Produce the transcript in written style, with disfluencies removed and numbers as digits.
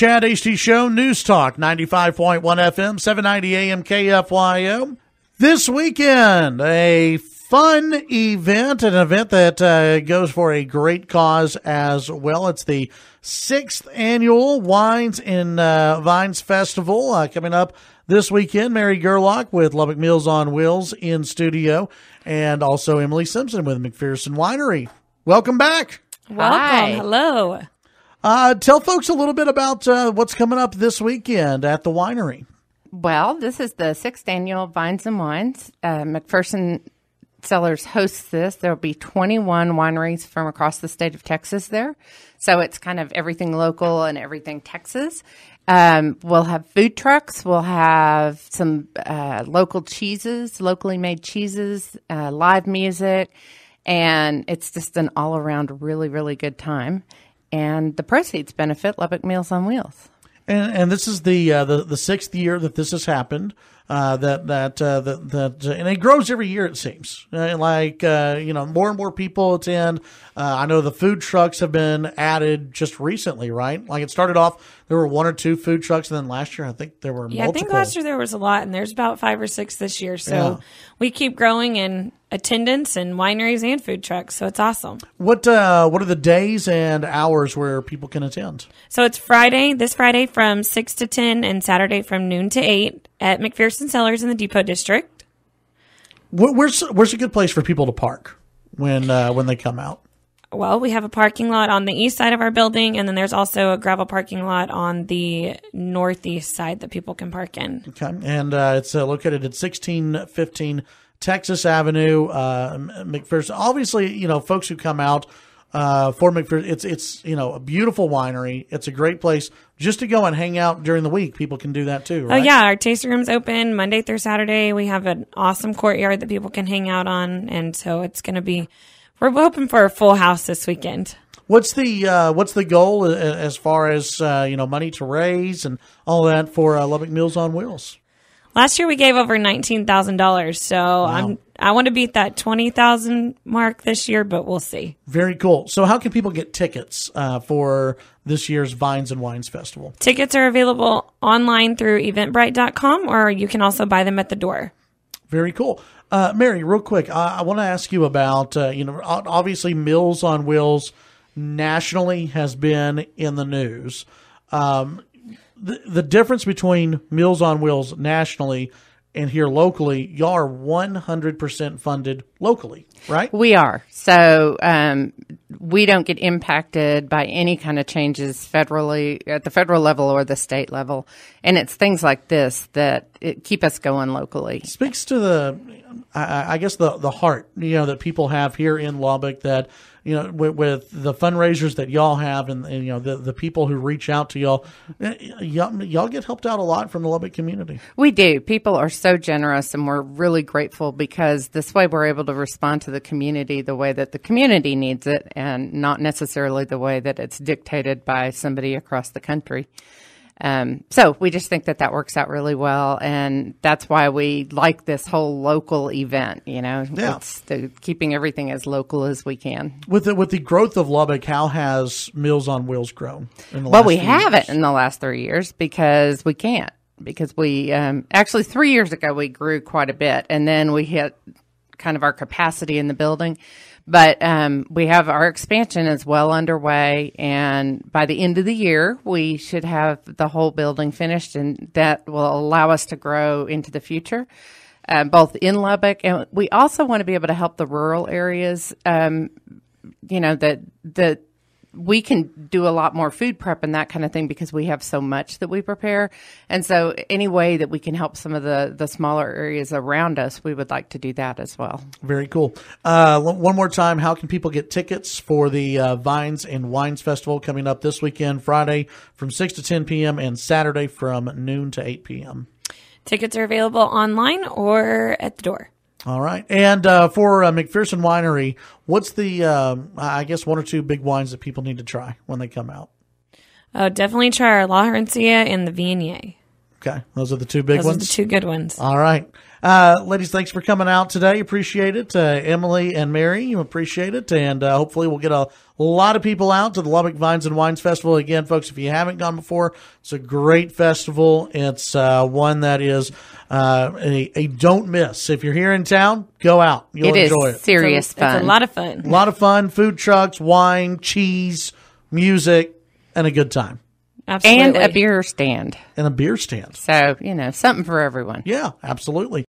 Chad Hasty Show, News Talk, 95.1 FM, 790 AM KFYO. This weekend, a fun event, an event that goes for a great cause as well. It's the 6th annual Wines and Vines Festival coming up this weekend. Mary Gerlach with Lubbock Meals on Wheels in studio, and also Emily Simpson with McPherson Winery. Welcome back. Welcome. Hi. Hello. Tell folks a little bit about what's coming up this weekend at the winery. Well, this is the 6th annual Vines and Wines. McPherson Cellars hosts this. There will be 21 wineries from across the state of Texas there. So it's kind of everything local and everything Texas. We'll have food trucks. We'll have some local cheeses, locally made cheeses, live music. And it's just an all-around really, really good time. And the proceeds benefit Lubbock Meals on Wheels. And this is the 6th year that this has happened. And it grows every year, it seems. More and more people attend. I know the food trucks have been added just recently, right? Like it started off, there were 1 or 2 food trucks, and then last year I think there were multiple. I think last year there was a lot, and there's about 5 or 6 this year. So we keep growing in attendance and wineries and food trucks. So it's awesome. What are the days and hours where people can attend? So it's this Friday from 6 to 10 and Saturday from noon to 8 at McPherson Cellars in the Depot District. Where's a good place for people to park when they come out? Well, we have a parking lot on the east side of our building, and then there's also a gravel parking lot on the northeast side that people can park in. Okay, and it's located at 1615 Texas Avenue, McPherson. Obviously, folks who come out for McPherson, it's a beautiful winery. It's a great place just to go and hang out during the week. People can do that too, right? Oh, yeah. Our tasting room's open Monday through Saturday. We have an awesome courtyard that people can hang out on, and so it's going to be. We're hoping for a full house this weekend. What's the goal as far as money to raise and all that for Lubbock Meals on Wheels? Last year we gave over $19,000, so wow. I want to beat that $20,000 mark this year, but we'll see. Very cool. So how can people get tickets for this year's Vines and Wines Festival? Tickets are available online through eventbrite.com, or you can also buy them at the door. Very cool. Mary, real quick, I want to ask you about, obviously Meals on Wheels nationally has been in the news. The difference between Meals on Wheels nationally and here locally, y'all are 100% funded locally, right? We are. So we don't get impacted by any kind of changes federally, at the federal level or the state level. And it's things like this that keep us going locally. Speaks to the heart, that people have here in Lubbock that, with the fundraisers that y'all have and the people who reach out to y'all get helped out a lot from the Lubbock community. We do. People are so generous, and we're really grateful because this way we're able to respond to the community the way that the community needs it and not necessarily the way that it's dictated by somebody across the country. So we just think that works out really well, and that's why we like this whole local event. It's keeping everything as local as we can. With the growth of Lubbock, how has Meals on Wheels grown in the last Well, we 3 haven't years? in the last 3 years because we can't. Because we actually 3 years ago we grew quite a bit, and then we hit kind of our capacity in the building. But we have our expansion is well underway, and by the end of the year, we should have the whole building finished, and that will allow us to grow into the future, both in Lubbock. And we also want to be able to help the rural areas, that we can do a lot more food prep and that kind of thing because we have so much that we prepare. And so any way that we can help some of the smaller areas around us, we would like to do that as well. Very cool. One more time, how can people get tickets for the Vines and Wines Festival coming up this weekend, Friday from 6 to 10 p.m. and Saturday from noon to 8 p.m.? Tickets are available online or at the door. All right. And for McPherson Winery, what's the, 1 or 2 big wines that people need to try when they come out? Oh, definitely try our La Herencia and the Viognier. Okay. Those are the two big Those ones. are the two good ones. All right. Ladies, thanks for coming out today. Appreciate it. Emily and Mary, you appreciate it. And hopefully we'll get a lot of people out to the Lubbock Vines and Wines Festival. Again, folks, if you haven't gone before, it's a great festival. It's one that is a don't miss. If you're here in town, go out. You'll enjoy it. Serious fun. It's a lot of fun. A lot of fun. Food trucks, wine, cheese, music, and a good time. Absolutely. And a beer stand. And a beer stand. So, something for everyone. Yeah, absolutely.